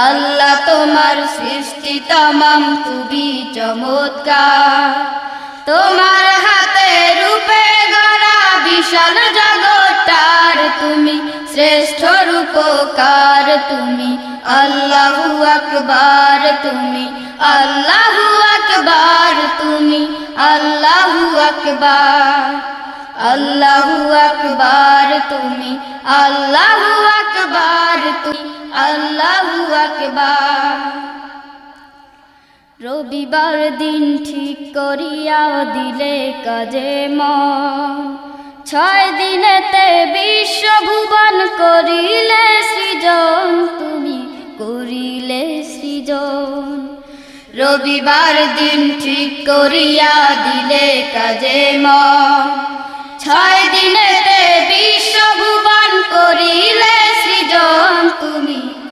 আল্লাহ তোমার সৃষ্টি তমাম খুবই চমৎকার, তোমার হাতে রূপে গড়া বিশাল জগৎটার তুমি শ্রেষ্ঠ রূপকার। তুমি আল্লাহু আকবার, তুমি আল্লাহু আকবার, তুমি আল্লাহু আকবার, আল্লাহু আকবার, তুমি আল্লাহু আকবার, তুমি আল্লাহু আকবার। রবিবার দিন ঠিক করিয়া দিলে কাজে মন, 6 দিনেতে বিশ্বভুবন করিলে সৃজন, তুমি করিলে সৃজন। রবিবার দিন ঠিক করিয়া দিলে কাজে মন, 6 দিনেতে বিশ্বভুবন করিলে সৃজন, তুমি